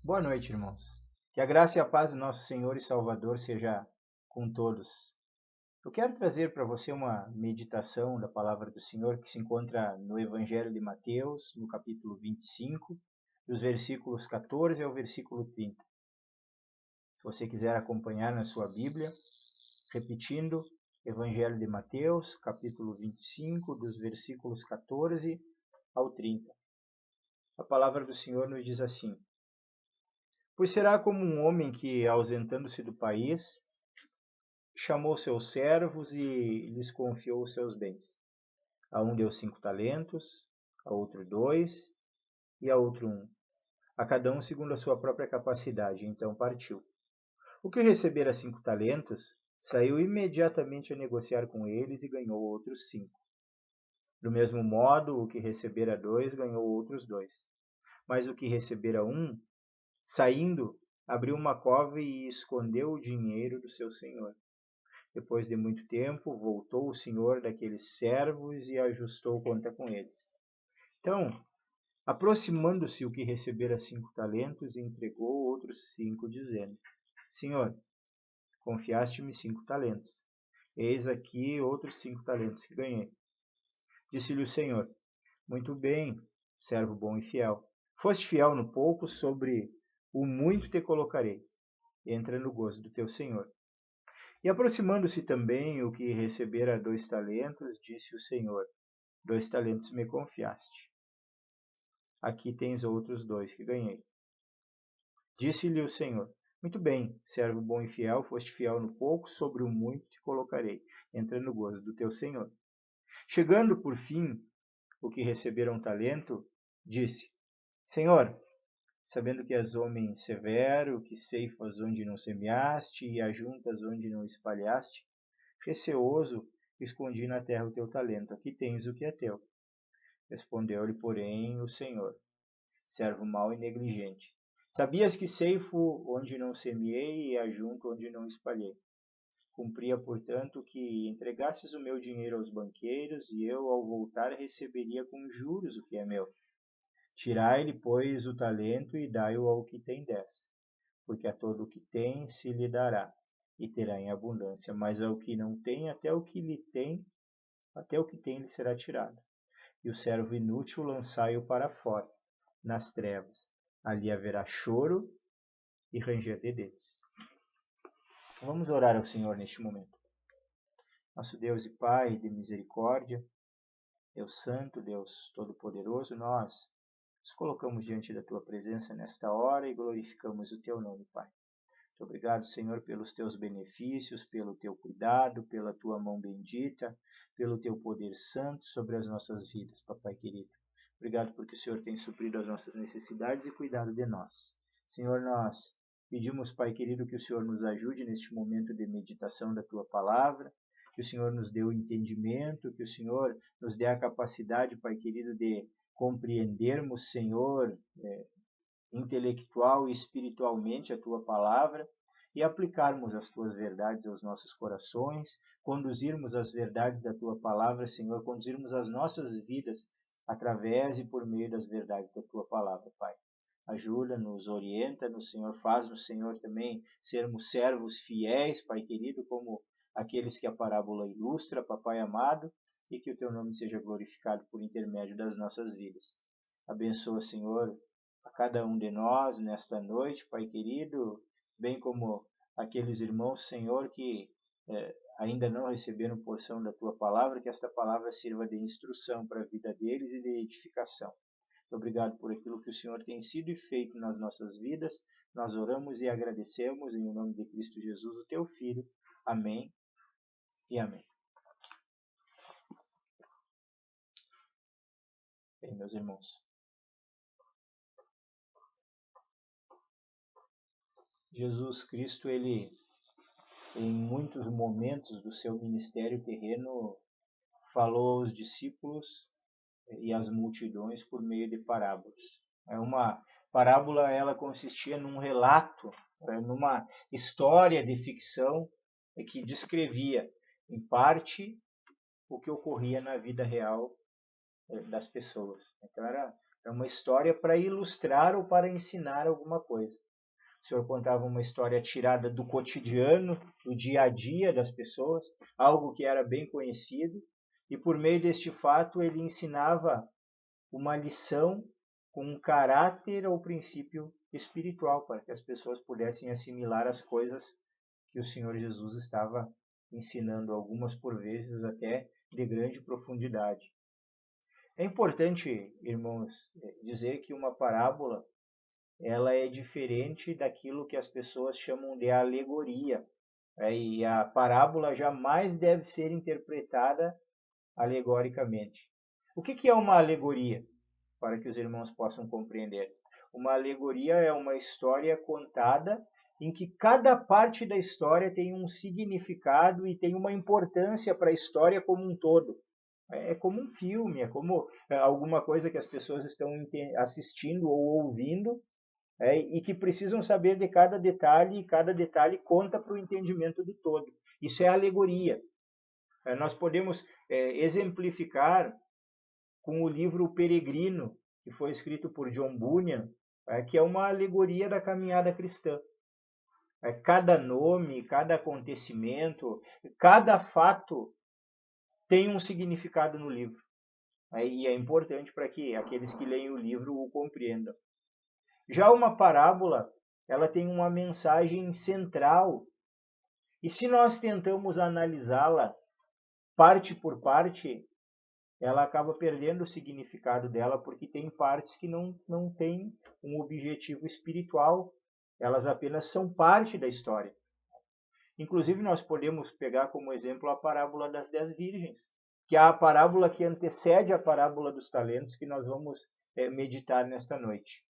Boa noite, irmãos. Que a graça e a paz do nosso Senhor e Salvador seja com todos. Eu quero trazer para você uma meditação da palavra do Senhor que se encontra no Evangelho de Mateus, no capítulo 25, dos versículos 14 ao versículo 30. Se você quiser acompanhar na sua Bíblia, repetindo, Evangelho de Mateus, capítulo 25, dos versículos 14 ao 30. A palavra do Senhor nos diz assim: Pois será como um homem que, ausentando-se do país, chamou seus servos e lhes confiou os seus bens. A um deu 5 talentos, a outro 2 e a outro 1, a cada um segundo a sua própria capacidade. Então partiu. O que recebera 5 talentos, saiu imediatamente a negociar com eles e ganhou outros 5. Do mesmo modo, o que recebera 2 ganhou outros 2. Mas o que recebera 1, saindo, abriu uma cova e escondeu o dinheiro do seu senhor. Depois de muito tempo, voltou o senhor daqueles servos e ajustou conta com eles. Então, aproximando-se o que recebera 5 talentos, entregou outros 5, dizendo: Senhor, confiaste-me 5 talentos. Eis aqui outros 5 talentos que ganhei. Disse-lhe o senhor: Muito bem, servo bom e fiel. Foste fiel no pouco, sobre o muito te colocarei. Entra no gozo do teu senhor. E aproximando-se também o que recebera 2 talentos, disse o Senhor: 2 talentos me confiaste. Aqui tens outros 2 que ganhei. Disse-lhe o Senhor: Muito bem, servo bom e fiel, foste fiel no pouco, sobre o muito te colocarei. Entra no gozo do teu Senhor. Chegando por fim o que recebera 1 talento, disse: Senhor, sabendo que és homem severo, que ceifas onde não semeaste e ajuntas onde não espalhaste, receoso, escondi na terra o teu talento. Aqui tens o que é teu. Respondeu-lhe, porém, o Senhor: Servo mau e negligente. Sabias que ceifo onde não semeei e ajunto onde não espalhei. Cumpria, portanto, que entregasses o meu dinheiro aos banqueiros, e eu, ao voltar, receberia com juros o que é meu. Tirai-lhe, pois, o talento e dai-o ao que tem 10, porque a todo o que tem se lhe dará, e terá em abundância, mas ao que não tem, até o que tem lhe será tirado. E o servo inútil lançai-o para fora, nas trevas. Ali haverá choro e ranger de dentes. Vamos orar ao Senhor neste momento. Nosso Deus e Pai de misericórdia, Deus Santo, Deus Todo-Poderoso, nós nos colocamos diante da Tua presença nesta hora e glorificamos o Teu nome, Pai. Muito obrigado, Senhor, pelos Teus benefícios, pelo Teu cuidado, pela Tua mão bendita, pelo Teu poder santo sobre as nossas vidas, Papai querido. Obrigado porque o Senhor tem suprido as nossas necessidades e cuidado de nós. Senhor, nós pedimos, Pai querido, que o Senhor nos ajude neste momento de meditação da Tua palavra, que o Senhor nos dê o entendimento, que o Senhor nos dê a capacidade, Pai querido, de compreendermos, Senhor, intelectual e espiritualmente a Tua palavra e aplicarmos as Tuas verdades aos nossos corações, conduzirmos as verdades da Tua palavra, Senhor, conduzirmos as nossas vidas através e por meio das verdades da Tua palavra, Pai. Ajuda-nos, orienta-nos, Senhor, faz-nos, Senhor, também sermos servos fiéis, Pai querido, como aqueles que a parábola ilustra, Papai amado, e que o Teu nome seja glorificado por intermédio das nossas vidas. Abençoa, Senhor, a cada um de nós nesta noite, Pai querido, bem como aqueles irmãos, Senhor, que ainda não receberam porção da Tua palavra, que esta palavra sirva de instrução para a vida deles e de edificação. Muito obrigado por aquilo que o Senhor tem sido e feito nas nossas vidas. Nós oramos e agradecemos em nome de Cristo Jesus, o Teu Filho. Amém e amém. Bem, meus irmãos, Jesus Cristo, ele em muitos momentos do seu ministério terreno falou aos discípulos e às multidões por meio de parábolas. Uma parábola, ela consistia num relato, numa história de ficção que descrevia, em parte, o que ocorria na vida real das pessoas. Então era Era uma história para ilustrar ou para ensinar alguma coisa. O Senhor contava uma história tirada do cotidiano, do dia a dia das pessoas, algo que era bem conhecido, e por meio deste fato ele ensinava uma lição com um caráter ou princípio espiritual, para que as pessoas pudessem assimilar as coisas que o Senhor Jesus estava ensinando, algumas por vezes até de grande profundidade. É importante, irmãos, dizer que uma parábola ela é diferente daquilo que as pessoas chamam de alegoria. E a parábola jamais deve ser interpretada alegoricamente. O que é uma alegoria? Para que os irmãos possam compreender. Uma alegoria é uma história contada em que cada parte da história tem um significado e tem uma importância para a história como um todo. É como um filme, é como alguma coisa que as pessoas estão assistindo ou ouvindo e que precisam saber de cada detalhe, e cada detalhe conta para o entendimento do todo. Isso é alegoria. Nós podemos exemplificar com o livro O Peregrino, que foi escrito por John Bunyan, que é uma alegoria da caminhada cristã. Cada nome, cada acontecimento, cada fato tem um significado no livro. E é importante para que aqueles que leem o livro o compreendam. Já uma parábola, ela tem uma mensagem central. E se nós tentamos analisá-la parte por parte, ela acaba perdendo o significado dela, porque tem partes que não têm um objetivo espiritual, elas apenas são parte da história. Inclusive, nós podemos pegar como exemplo a parábola das 10 virgens, que é a parábola que antecede a parábola dos talentos, que nós vamos meditar nesta noite.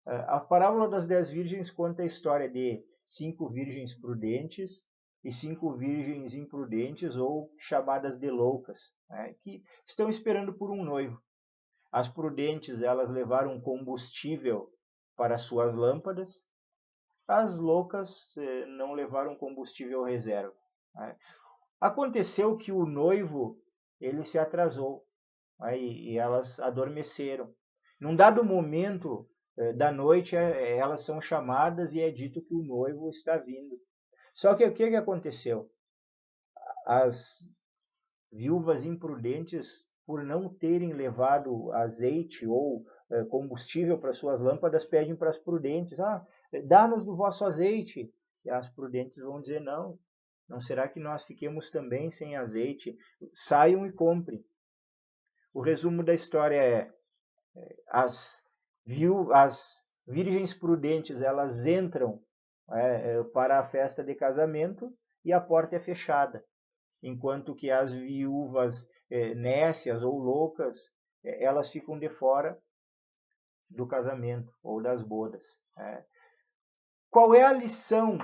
A parábola das 10 virgens conta a história de 5 virgens prudentes e 5 virgens imprudentes, ou chamadas de loucas, que estão esperando por um noivo. As prudentes, elas levaram combustível para suas lâmpadas. As loucas não levaram combustível reserva. Aconteceu que o noivo ele se atrasou, e elas adormeceram. Num dado momento da noite, elas são chamadas e é dito que o noivo está vindo. Só que o que aconteceu? As viúvas imprudentes, por não terem levado azeite ou combustível para suas lâmpadas, pedem para as prudentes: dá-nos do vosso azeite. E as prudentes vão dizer: não será que nós fiquemos também sem azeite? Saiam e comprem. O resumo da história é: as virgens prudentes, elas entram para a festa de casamento e a porta é fechada, enquanto que as viúvas nécias ou loucas, elas ficam de fora do casamento ou das bodas. Qual é a lição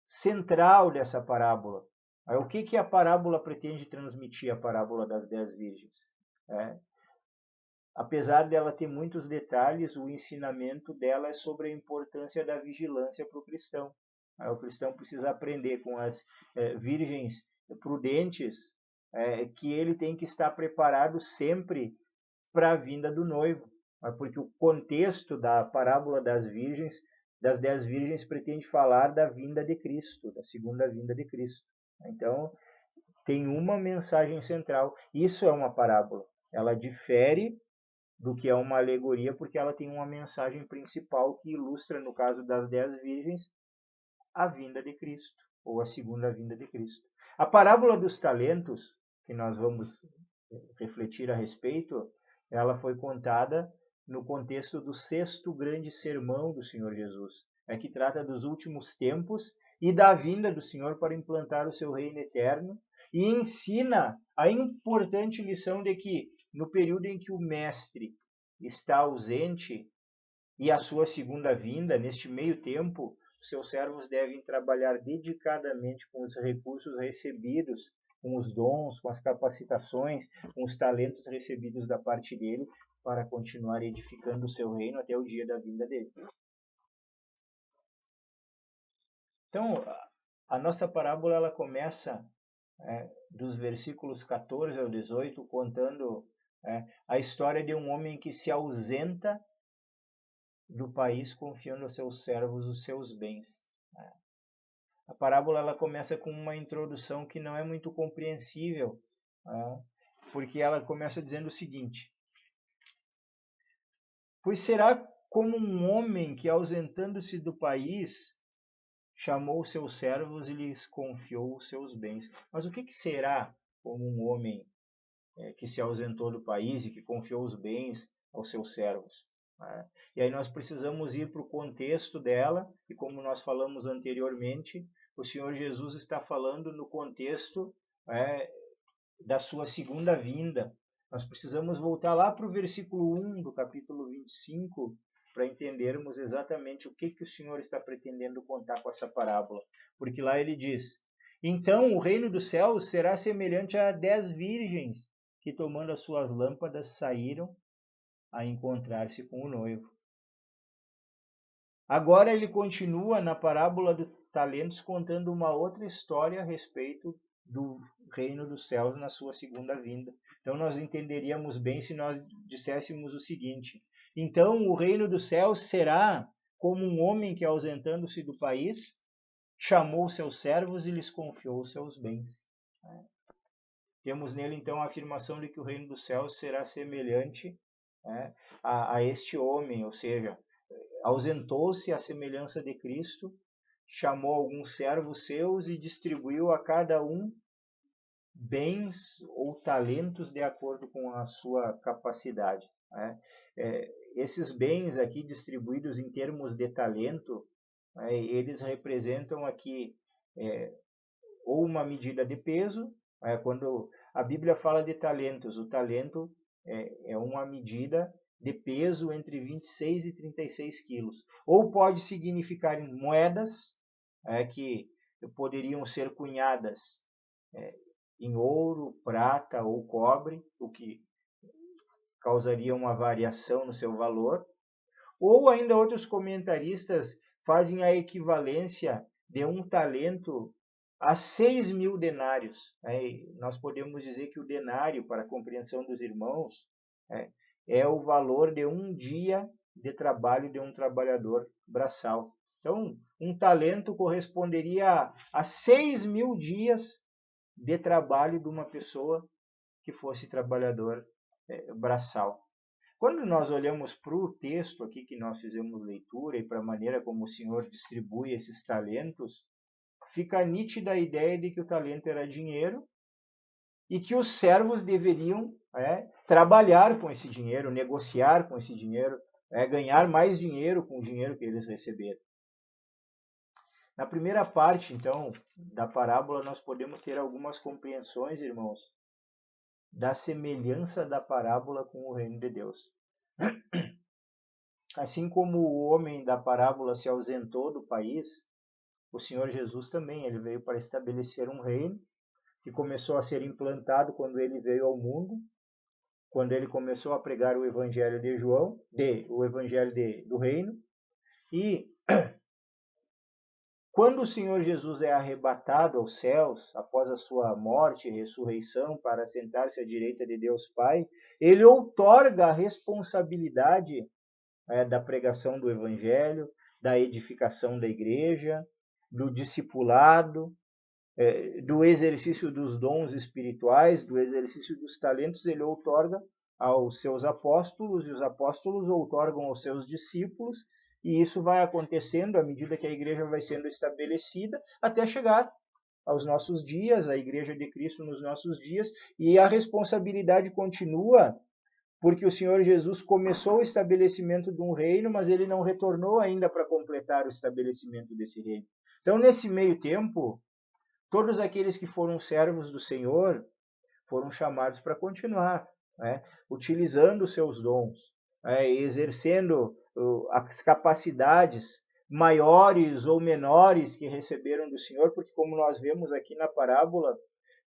central dessa parábola? O que a parábola pretende transmitir, a parábola das 10 virgens? Apesar dela ter muitos detalhes, o ensinamento dela é sobre a importância da vigilância para o cristão. O cristão precisa aprender com as virgens prudentes que ele tem que estar preparado sempre para a vinda do noivo, porque o contexto da parábola das 10 virgens, pretende falar da vinda de Cristo, da segunda vinda de Cristo. Então, tem uma mensagem central. Isso é uma parábola. Ela difere do que é uma alegoria, porque ela tem uma mensagem principal que ilustra, no caso das 10 virgens, a vinda de Cristo, ou a segunda vinda de Cristo. A parábola dos talentos, que nós vamos refletir a respeito, ela foi contada no contexto do 6º grande sermão do Senhor Jesus, que trata dos últimos tempos e da vinda do Senhor para implantar o seu reino eterno, e ensina a importante lição de que, no período em que o mestre está ausente e a sua segunda vinda, neste meio tempo, os seus servos devem trabalhar dedicadamente com os recursos recebidos, com os dons, com as capacitações, com os talentos recebidos da parte dele, para continuar edificando o seu reino até o dia da vinda dele. Então, a nossa parábola ela começa dos versículos 14 ao 18, contando A história de um homem que se ausenta do país confiando aos seus servos os seus bens. A parábola ela começa com uma introdução que não é muito compreensível, porque ela começa dizendo o seguinte: pois será como um homem que, ausentando-se do país, chamou seus servos e lhes confiou os seus bens. Mas o que será como um homem que se ausentou do país e que confiou os bens aos seus servos? E aí nós precisamos ir para o contexto dela, e como nós falamos anteriormente, o Senhor Jesus está falando no contexto da sua segunda vinda. Nós precisamos voltar lá para o versículo 1 do capítulo 25 para entendermos exatamente o que o Senhor está pretendendo contar com essa parábola. Porque lá ele diz: então o reino dos céus será semelhante a 10 virgens que, tomando as suas lâmpadas, saíram a encontrar-se com o noivo. Agora ele continua na parábola dos talentos contando uma outra história a respeito do reino dos céus na sua segunda vinda. Então nós entenderíamos bem se nós disséssemos o seguinte: então o reino dos céus será como um homem que, ausentando-se do país, chamou seus servos e lhes confiou os seus bens. Temos nele então a afirmação de que o reino dos céus será semelhante a este homem, ou seja, ausentou-se à semelhança de Cristo, chamou alguns servos seus e distribuiu a cada um bens ou talentos de acordo com a sua capacidade. Esses bens aqui distribuídos em termos de talento, eles representam aqui ou uma medida de peso. Quando a Bíblia fala de talentos, o talento é uma medida de peso entre 26 e 36 quilos. Ou pode significar em moedas, que poderiam ser cunhadas em ouro, prata ou cobre, o que causaria uma variação no seu valor. Ou ainda outros comentaristas fazem a equivalência de um talento a 6.000 denários. Nós podemos dizer que o denário, para a compreensão dos irmãos, é o valor de um dia de trabalho de um trabalhador braçal. Então, um talento corresponderia a 6.000 dias de trabalho de uma pessoa que fosse trabalhador braçal. Quando nós olhamos para o texto aqui que nós fizemos leitura e para a maneira como o Senhor distribui esses talentos, fica nítida a ideia de que o talento era dinheiro e que os servos deveriam trabalhar com esse dinheiro, negociar com esse dinheiro, ganhar mais dinheiro com o dinheiro que eles receberam. Na primeira parte, então, da parábola, nós podemos ter algumas compreensões, irmãos, da semelhança da parábola com o reino de Deus. Assim como o homem da parábola se ausentou do país, o Senhor Jesus também, ele veio para estabelecer um reino que começou a ser implantado quando ele veio ao mundo, quando ele começou a pregar o evangelho de João, o evangelho do reino. E quando o Senhor Jesus é arrebatado aos céus, após a sua morte e ressurreição, para sentar-se à direita de Deus Pai, ele outorga a responsabilidade da pregação do evangelho, da edificação da igreja, do discipulado, do exercício dos dons espirituais, do exercício dos talentos. Ele outorga aos seus apóstolos, e os apóstolos outorgam aos seus discípulos, e isso vai acontecendo à medida que a igreja vai sendo estabelecida, até chegar aos nossos dias, a igreja de Cristo nos nossos dias, e a responsabilidade continua, porque o Senhor Jesus começou o estabelecimento de um reino, mas ele não retornou ainda para completar o estabelecimento desse reino. Então, nesse meio tempo, todos aqueles que foram servos do Senhor foram chamados para continuar, utilizando os seus dons, exercendo as capacidades maiores ou menores que receberam do Senhor, porque como nós vemos aqui na parábola,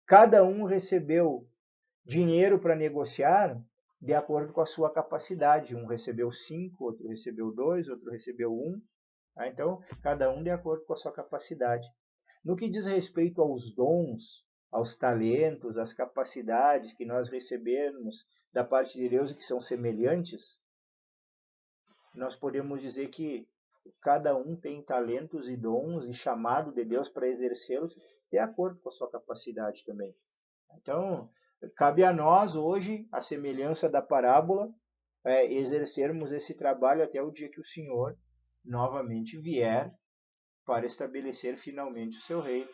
cada um recebeu dinheiro para negociar de acordo com a sua capacidade. Um recebeu 5, outro recebeu 2, outro recebeu 1. Então, cada um de acordo com a sua capacidade. No que diz respeito aos dons, aos talentos, às capacidades que nós recebemos da parte de Deus e que são semelhantes, nós podemos dizer que cada um tem talentos e dons e chamado de Deus para exercê-los de acordo com a sua capacidade também. Então, cabe a nós hoje, a semelhança da parábola, exercermos esse trabalho até o dia que o Senhor novamente vier para estabelecer finalmente o seu reino.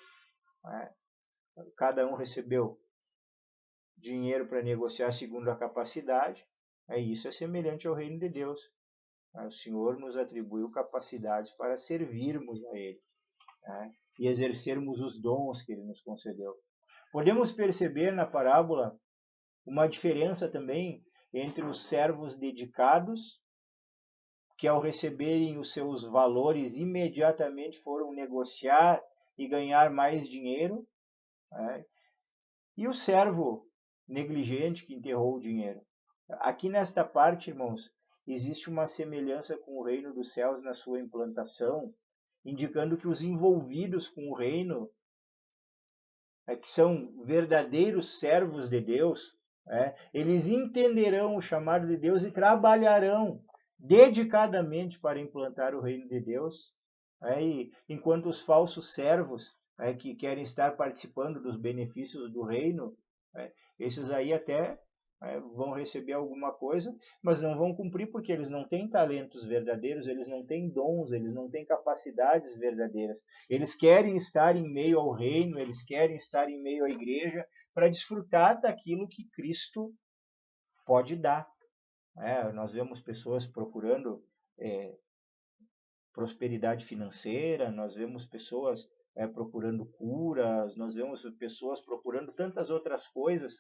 Cada um recebeu dinheiro para negociar segundo a capacidade. Isso é semelhante ao reino de Deus. O Senhor nos atribuiu capacidades para servirmos a Ele, e exercermos os dons que Ele nos concedeu. Podemos perceber na parábola uma diferença também entre os servos dedicados, que ao receberem os seus valores imediatamente foram negociar e ganhar mais dinheiro, e o servo negligente que enterrou o dinheiro. Aqui nesta parte, irmãos, existe uma semelhança com o reino dos céus na sua implantação, indicando que os envolvidos com o reino, que são verdadeiros servos de Deus, eles entenderão o chamado de Deus e trabalharão dedicadamente para implantar o reino de Deus, e enquanto os falsos servos, que querem estar participando dos benefícios do reino, esses aí até vão receber alguma coisa, mas não vão cumprir porque eles não têm talentos verdadeiros, eles não têm dons, eles não têm capacidades verdadeiras. Eles querem estar em meio ao reino, eles querem estar em meio à igreja para desfrutar daquilo que Cristo pode dar. Nós vemos pessoas procurando prosperidade financeira, nós vemos pessoas procurando curas, nós vemos pessoas procurando tantas outras coisas,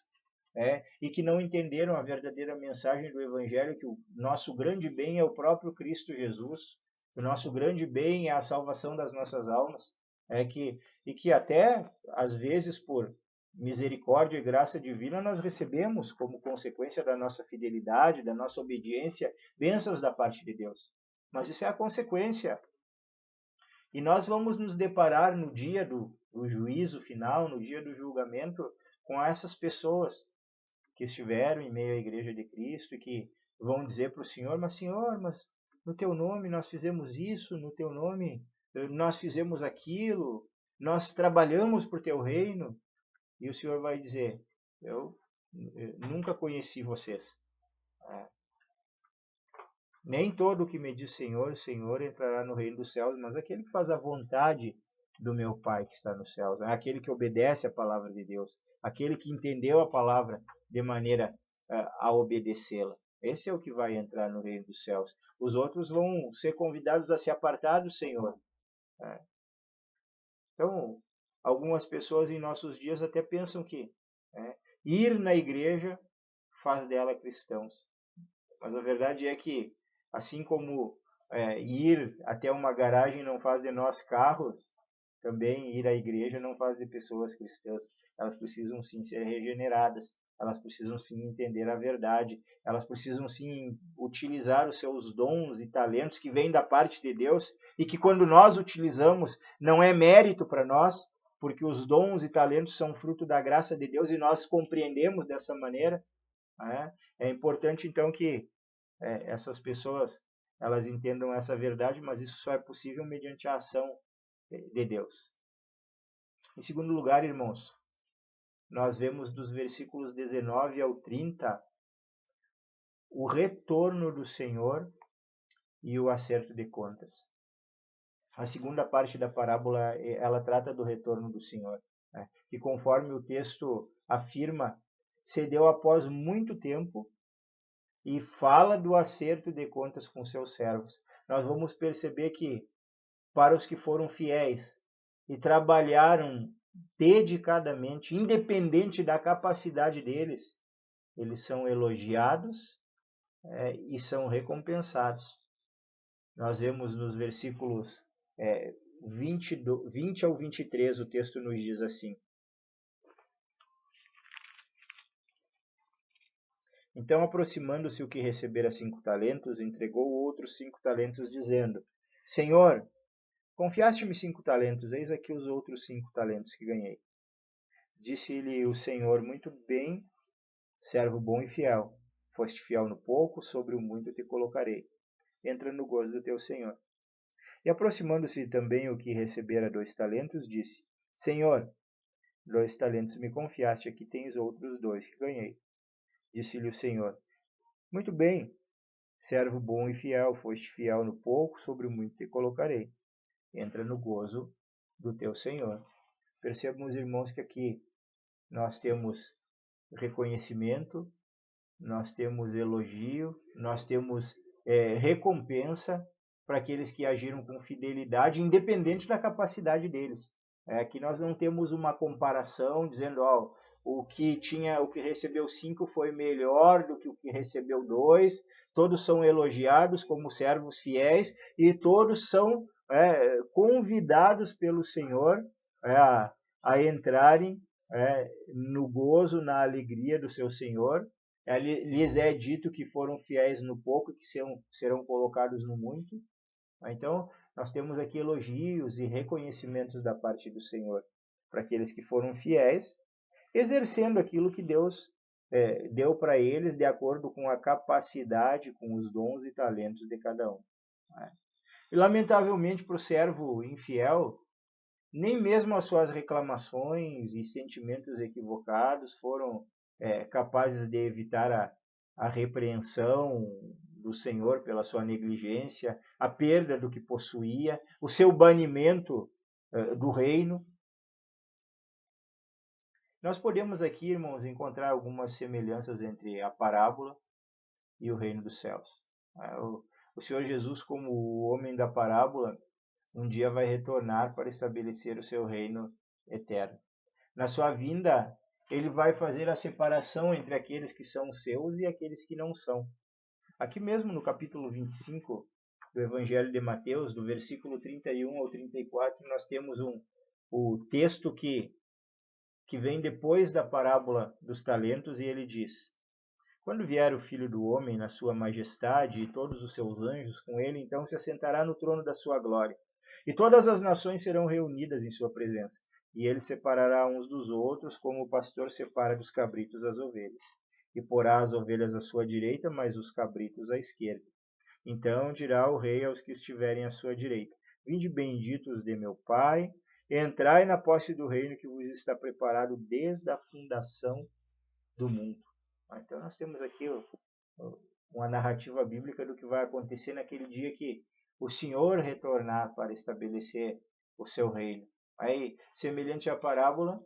e que não entenderam a verdadeira mensagem do Evangelho, que o nosso grande bem é o próprio Cristo Jesus, que o nosso grande bem é a salvação das nossas almas, e que até, às vezes, por misericórdia e graça divina, nós recebemos, como consequência da nossa fidelidade, da nossa obediência, bênçãos da parte de Deus. Mas isso é a consequência. E nós vamos nos deparar no dia do juízo final, no dia do julgamento, com essas pessoas que estiveram em meio à igreja de Cristo e que vão dizer para o Senhor, mas no teu nome nós fizemos isso, no teu nome nós fizemos aquilo, nós trabalhamos por teu reino. E o Senhor vai dizer, eu nunca conheci vocês. Nem todo o que me diz Senhor, Senhor entrará no reino dos céus, mas aquele que faz a vontade do meu Pai que está nos céus, aquele que obedece a palavra de Deus, aquele que entendeu a palavra de maneira a obedecê-la. Esse é o que vai entrar no reino dos céus. Os outros vão ser convidados a se apartar do Senhor. Então, algumas pessoas em nossos dias até pensam que ir na igreja faz dela cristãos. Mas a verdade é que, assim como ir até uma garagem não faz de nós carros, também ir à igreja não faz de pessoas cristãs. Elas precisam sim ser regeneradas, elas precisam sim entender a verdade, elas precisam sim utilizar os seus dons e talentos que vêm da parte de Deus e que quando nós utilizamos não é mérito para nós, porque os dons e talentos são fruto da graça de Deus e nós compreendemos dessa maneira. É importante então que essas pessoas elas entendam essa verdade, mas isso só é possível mediante a ação de Deus. Em segundo lugar, irmãos, nós vemos dos versículos 19 ao 30 o retorno do Senhor e o acerto de contas. A segunda parte da parábola, ela trata do retorno do Senhor, que conforme o texto afirma, se deu após muito tempo e fala do acerto de contas com seus servos. Nós vamos perceber que para os que foram fiéis e trabalharam dedicadamente, independente da capacidade deles, eles são elogiados e são recompensados. Nós vemos nos versículos 20 ao 23, o texto nos diz assim: Então, aproximando-se o que recebera 5 talentos, entregou o outro 5 talentos, dizendo: Senhor, confiaste-me 5 talentos, eis aqui os outros 5 talentos que ganhei. Disse-lhe o Senhor: muito bem, servo bom e fiel. Foste fiel no pouco, sobre o muito te colocarei. Entra no gozo do teu Senhor. E aproximando-se também o que recebera 2 talentos, disse: Senhor, 2 talentos me confiaste, aqui tens outros 2 que ganhei. Disse-lhe o Senhor: muito bem, servo bom e fiel, foste fiel no pouco, sobre o muito te colocarei. Entra no gozo do teu Senhor. Percebamos, irmãos, que aqui nós temos reconhecimento, nós temos elogio, nós temos recompensa para aqueles que agiram com fidelidade, independente da capacidade deles. Aqui nós não temos uma comparação dizendo, o que recebeu 5 foi melhor do que o que recebeu 2. Todos são elogiados como servos fiéis e todos são convidados pelo Senhor a entrarem no gozo, na alegria do seu Senhor. Lhes é dito que foram fiéis no pouco e que serão colocados no muito. Então, nós temos aqui elogios e reconhecimentos da parte do Senhor para aqueles que foram fiéis, exercendo aquilo que Deus deu para eles de acordo com a capacidade, com os dons e talentos de cada um. E, lamentavelmente, para o servo infiel, nem mesmo as suas reclamações e sentimentos equivocados foram capazes de evitar a repreensão do Senhor pela sua negligência, a perda do que possuía, o seu banimento do reino. Nós podemos aqui, irmãos, encontrar algumas semelhanças entre a parábola e o reino dos céus. O Senhor Jesus, como o homem da parábola, um dia vai retornar para estabelecer o seu reino eterno. Na sua vinda, ele vai fazer a separação entre aqueles que são seus e aqueles que não são. Aqui mesmo no capítulo 25 do Evangelho de Mateus, do versículo 31 ao 34, nós temos o texto que vem depois da parábola dos talentos, e ele diz: quando vier o Filho do Homem na sua majestade e todos os seus anjos com ele, então se assentará no trono da sua glória. E todas as nações serão reunidas em sua presença. E ele separará uns dos outros, como o pastor separa dos cabritos as ovelhas. E porá as ovelhas à sua direita, mas os cabritos à esquerda. Então dirá o rei aos que estiverem à sua direita: vinde benditos de meu Pai, entrai na posse do reino que vos está preparado desde a fundação do mundo. Então nós temos aqui uma narrativa bíblica do que vai acontecer naquele dia que o Senhor retornar para estabelecer o seu reino. Aí, semelhante à parábola,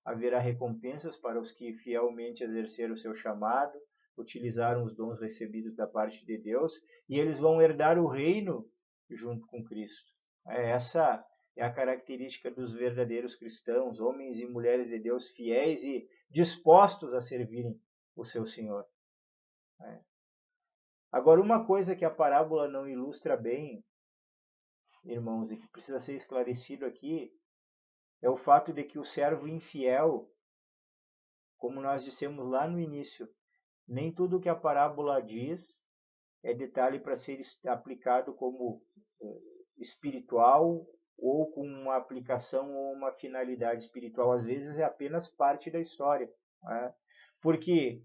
haverá recompensas para os que fielmente exerceram o seu chamado, utilizaram os dons recebidos da parte de Deus, e eles vão herdar o reino junto com Cristo. Essa é a característica dos verdadeiros cristãos, homens e mulheres de Deus fiéis e dispostos a servirem o seu Senhor. Agora, uma coisa que a parábola não ilustra bem, irmãos, e que precisa ser esclarecido aqui, é o fato de que o servo infiel, como nós dissemos lá no início, nem tudo que a parábola diz é detalhe para ser aplicado como espiritual ou com uma aplicação ou uma finalidade espiritual. Às vezes é apenas parte da história. Porque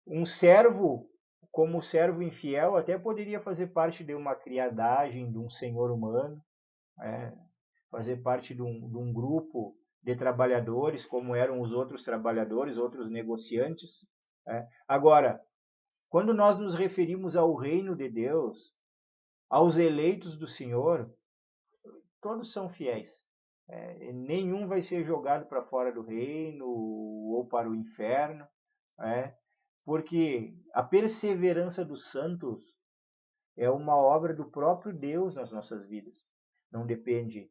um servo, como o servo infiel, até poderia fazer parte de uma criadagem de um senhor humano, fazer parte de um grupo de trabalhadores, como eram os outros trabalhadores, outros negociantes. Agora, quando nós nos referimos ao reino de Deus, aos eleitos do Senhor, todos são fiéis. Nenhum vai ser jogado para fora do reino ou para o inferno, porque a perseverança dos santos é uma obra do próprio Deus nas nossas vidas. Não depende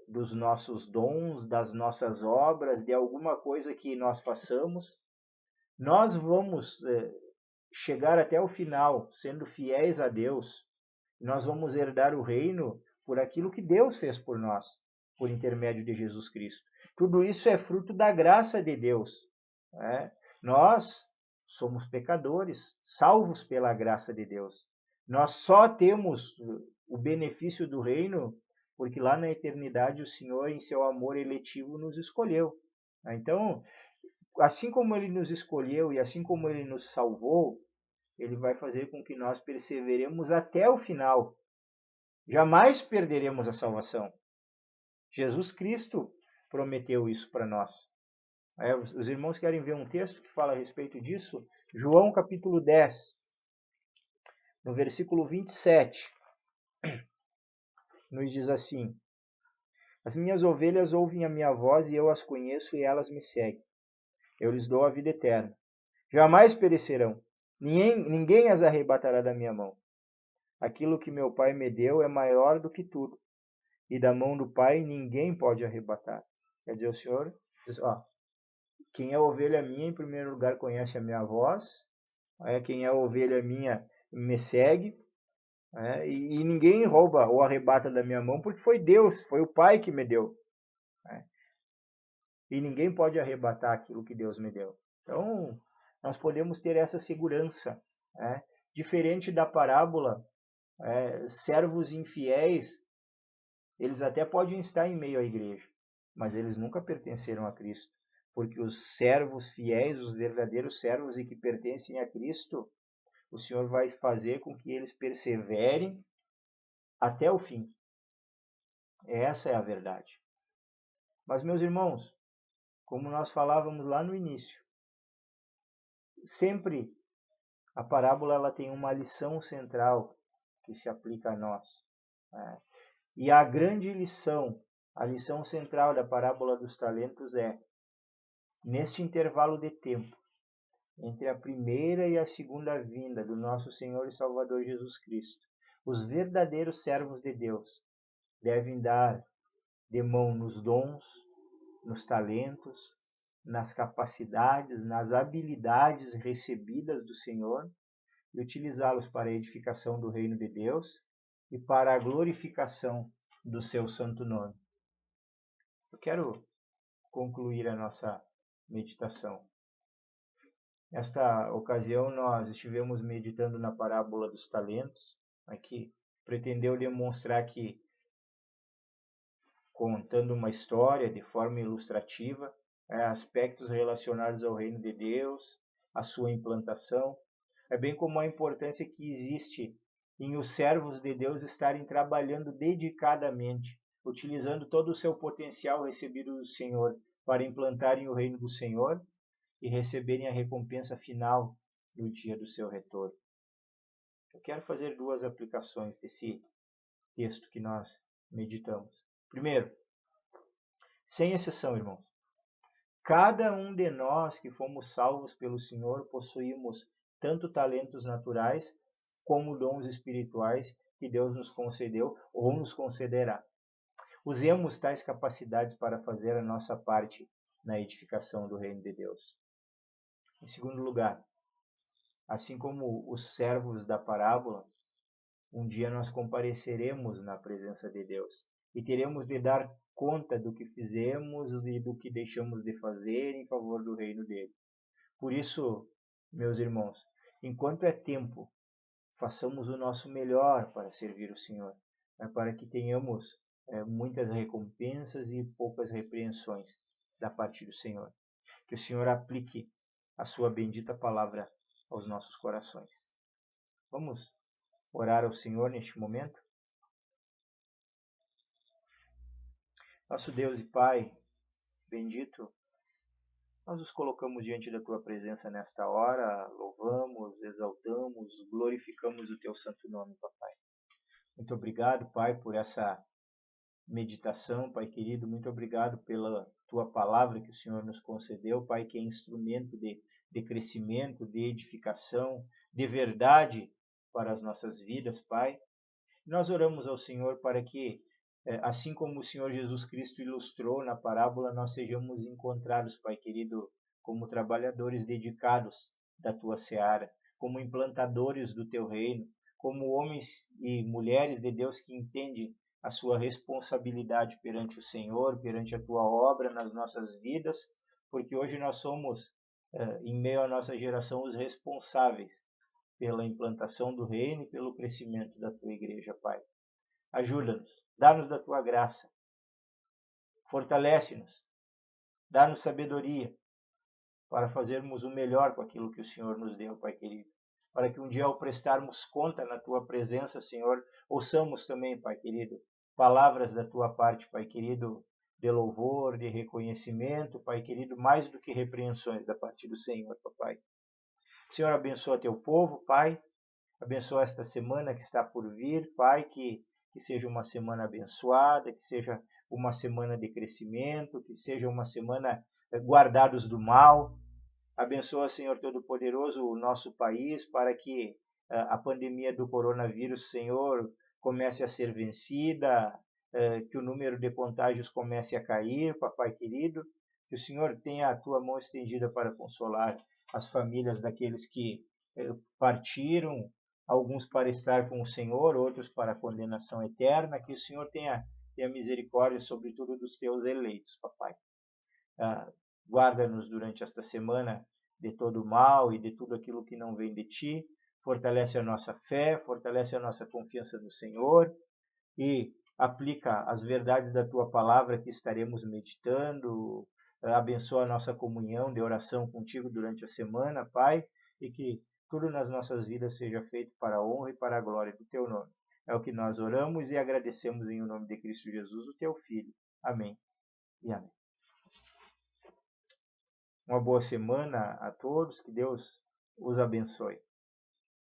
dos nossos dons, das nossas obras, de alguma coisa que nós façamos. Nós vamos chegar até o final sendo fiéis a Deus. Nós vamos herdar o reino por aquilo que Deus fez por nós, por intermédio de Jesus Cristo. Tudo isso é fruto da graça de Deus. Nós somos pecadores, salvos pela graça de Deus. Nós só temos o benefício do reino porque lá na eternidade o Senhor, em seu amor eletivo, nos escolheu. Então, assim como Ele nos escolheu e assim como Ele nos salvou, Ele vai fazer com que nós perseveremos até o final. Jamais perderemos a salvação. Jesus Cristo prometeu isso para nós. Os irmãos querem ver um texto que fala a respeito disso? João capítulo 10, no versículo 27, nos diz assim: As minhas ovelhas ouvem a minha voz e eu as conheço e elas me seguem. Eu lhes dou a vida eterna. Jamais perecerão. Ninguém as arrebatará da minha mão. Aquilo que meu Pai me deu é maior do que tudo. E da mão do Pai ninguém pode arrebatar. Quer dizer, o Senhor diz, quem é ovelha minha, em primeiro lugar, conhece a minha voz. Quem é ovelha minha, me segue. E ninguém rouba ou arrebata da minha mão, porque foi Deus, foi o Pai que me deu. E ninguém pode arrebatar aquilo que Deus me deu. Então, nós podemos ter essa segurança. Diferente da parábola, servos infiéis, eles até podem estar em meio à igreja, mas eles nunca pertenceram a Cristo. Porque os servos fiéis, os verdadeiros servos e que pertencem a Cristo, o Senhor vai fazer com que eles perseverem até o fim. Essa é a verdade. Mas, meus irmãos, como nós falávamos lá no início, sempre a parábola ela tem uma lição central que se aplica a nós. E a grande lição, a lição central da parábola dos talentos é: neste intervalo de tempo, entre a primeira e a segunda vinda do nosso Senhor e Salvador Jesus Cristo, os verdadeiros servos de Deus devem dar de mão nos dons, nos talentos, nas capacidades, nas habilidades recebidas do Senhor e utilizá-los para a edificação do reino de Deus e para a glorificação do seu santo nome. Eu quero concluir a nossa meditação. Nesta ocasião, nós estivemos meditando na parábola dos talentos, que pretendeu demonstrar que, contando uma história de forma ilustrativa, aspectos relacionados ao reino de Deus, a sua implantação, bem como a importância que existe em os servos de Deus estarem trabalhando dedicadamente, utilizando todo o seu potencial recebido do Senhor para implantarem o reino do Senhor e receberem a recompensa final no dia do seu retorno. Eu quero fazer duas aplicações desse texto que nós meditamos. Primeiro, sem exceção, irmãos, cada um de nós que fomos salvos pelo Senhor possuímos tanto talentos naturais como dons espirituais que Deus nos concedeu ou nos concederá. Usemos tais capacidades para fazer a nossa parte na edificação do reino de Deus. Em segundo lugar, assim como os servos da parábola, um dia nós compareceremos na presença de Deus e teremos de dar conta do que fizemos e do que deixamos de fazer em favor do reino dele. Por isso, meus irmãos, enquanto é tempo, façamos o nosso melhor para servir o Senhor, para que tenhamos muitas recompensas e poucas repreensões da parte do Senhor. Que o Senhor aplique a sua bendita palavra aos nossos corações. Vamos orar ao Senhor neste momento? Nosso Deus e Pai, bendito, nós nos colocamos diante da Tua presença nesta hora, louvamos, exaltamos, glorificamos o Teu santo nome, Papai. Muito obrigado, Pai, por essa meditação, Pai querido, muito obrigado pela Tua palavra que o Senhor nos concedeu, Pai, que é instrumento de crescimento, de edificação, de verdade para as nossas vidas, Pai. Nós oramos ao Senhor para que, assim como o Senhor Jesus Cristo ilustrou na parábola, nós sejamos encontrados, Pai querido, como trabalhadores dedicados da Tua seara, como implantadores do Teu reino, como homens e mulheres de Deus que entendem a sua responsabilidade perante o Senhor, perante a Tua obra nas nossas vidas, porque hoje nós somos, em meio à nossa geração, os responsáveis pela implantação do reino e pelo crescimento da Tua igreja, Pai. Ajuda-nos, dá-nos da Tua graça, fortalece-nos, Dá-nos sabedoria para fazermos o melhor com aquilo que o Senhor nos deu, Pai querido. Para que um dia, ao prestarmos conta na Tua presença, Senhor, ouçamos também, Pai querido, palavras da Tua parte, Pai querido, de louvor, de reconhecimento, Pai querido, mais do que repreensões da parte do Senhor, Papai. Senhor, abençoa Teu povo, Pai. Abençoa esta semana que está por vir, Pai, que seja uma semana abençoada, que seja uma semana de crescimento, que seja uma semana guardados do mal. Abençoa, Senhor Todo-Poderoso, o nosso país para que a pandemia do coronavírus, Senhor, comece a ser vencida, que o número de contágios comece a cair, Papai querido, que o Senhor tenha a tua mão estendida para consolar as famílias daqueles que partiram, alguns para estar com o Senhor, outros para a condenação eterna, que o Senhor tenha misericórdia, sobretudo, dos teus eleitos, Papai. Guarda-nos durante esta semana de todo o mal e de tudo aquilo que não vem de Ti, fortalece a nossa fé, fortalece a nossa confiança no Senhor e aplica as verdades da Tua palavra que estaremos meditando, abençoa a nossa comunhão de oração contigo durante a semana, Pai, e que tudo nas nossas vidas seja feito para a honra e para a glória do Teu nome. É o que nós oramos e agradecemos em nome de Cristo Jesus, o Teu Filho. Amém e amém. Uma boa semana a todos, que Deus os abençoe.